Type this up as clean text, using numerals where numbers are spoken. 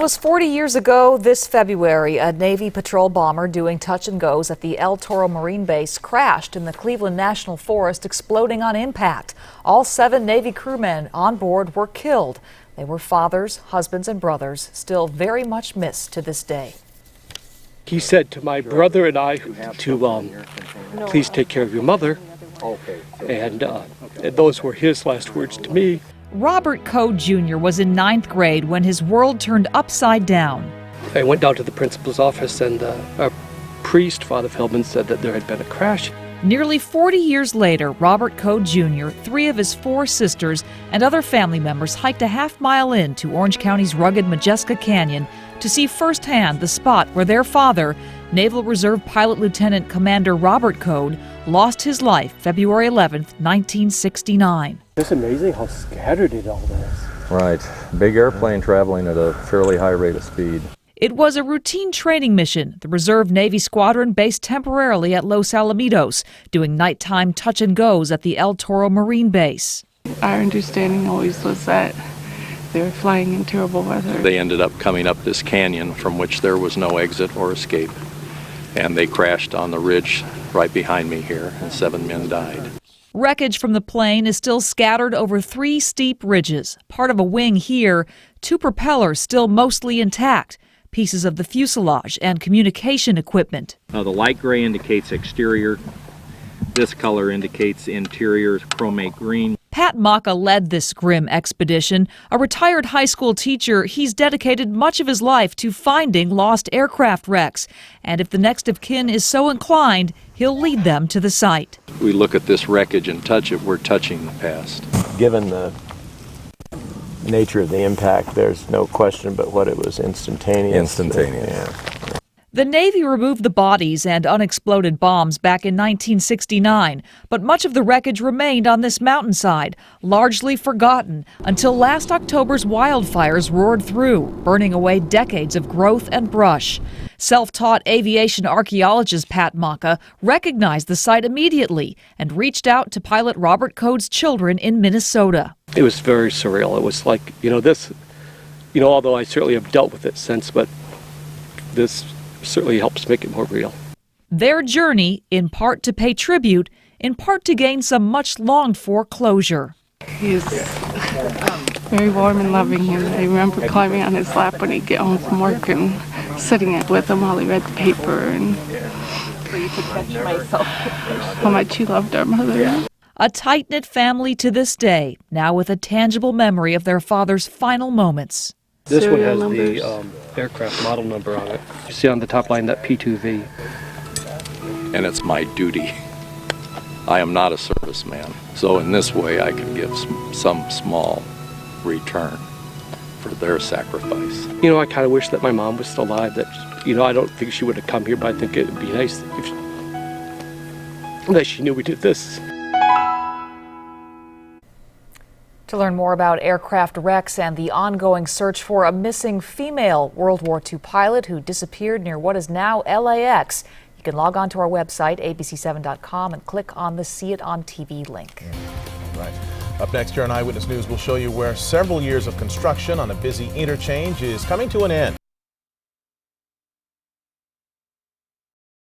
was 40 years ago this February. A Navy patrol bomber doing touch and goes at the El Toro Marine Base crashed in the Cleveland National Forest, exploding on impact. All 7 Navy crewmen on board were killed. They were fathers, husbands, and brothers, still very much missed to this day. He said to my brother and I to please take care of your mother, and those were his last words to me. Robert Code Jr. was in 9th grade when his world turned upside down. I went down to the principal's office, and our priest, Father Feldman, said that there had been a crash. Nearly 40 years later, Robert Code Jr., 3 of his 4 sisters, and other family members hiked a half-mile into Orange County's rugged Majeska Canyon to see firsthand the spot where their father, Naval Reserve Pilot Lieutenant Commander Robert Code, lost his life February 11, 1969. It's amazing how scattered it all is. Right. Big airplane traveling at a fairly high rate of speed. It was a routine training mission, the Reserve Navy Squadron based temporarily at Los Alamitos, doing nighttime touch and goes at the El Toro Marine Base. Our understanding always was that they were flying in terrible weather. They ended up coming up this canyon from which there was no exit or escape, and they crashed on the ridge right behind me here, and 7 men died. Wreckage from the plane is still scattered over 3 steep ridges, part of a wing here, 2 propellers still mostly intact, pieces of the fuselage and communication equipment. The light gray indicates exterior. This color indicates interior, chromate green. Pat Maka led this grim expedition. A retired high school teacher, he's dedicated much of his life to finding lost aircraft wrecks. And if the next of kin is so inclined, he'll lead them to the site. We look at this wreckage and touch it, we're touching the past. Given the nature of the impact, there's no question but what it was instantaneous. Instantaneous. Yeah. The Navy removed the bodies and unexploded bombs back in 1969, but much of the wreckage remained on this mountainside, largely forgotten, until last October's wildfires roared through, burning away decades of growth and brush. Self-taught aviation archaeologist Pat Maka recognized the site immediately and reached out to pilot Robert Code's children in Minnesota. It was very surreal. It was like, this, although I certainly have dealt with it since, but this certainly helps make it more real. Their journey, in part to pay tribute, in part to gain some much longed for closure. He's very warm and loving, and I remember climbing on his lap when he'd get home from work and sitting with him while he read the paper, and how much he loved our mother. A tight-knit family to this day, now with a tangible memory of their father's final moments. This one Serial has numbers. the aircraft model number on it. You see on the top line that P2V. And it's my duty. I am not a serviceman, so in this way I can give some small return for their sacrifice. I kind of wish that my mom was still alive, that, I don't think she would have come here, but I think it would be nice that she knew we did this. To learn more about aircraft wrecks and the ongoing search for a missing female World War II pilot who disappeared near what is now LAX, you can log on to our website, abc7.com, and click on the See It on TV link. Right. Up next here on Eyewitness News, we'll show you where several years of construction on a busy interchange is coming to an end.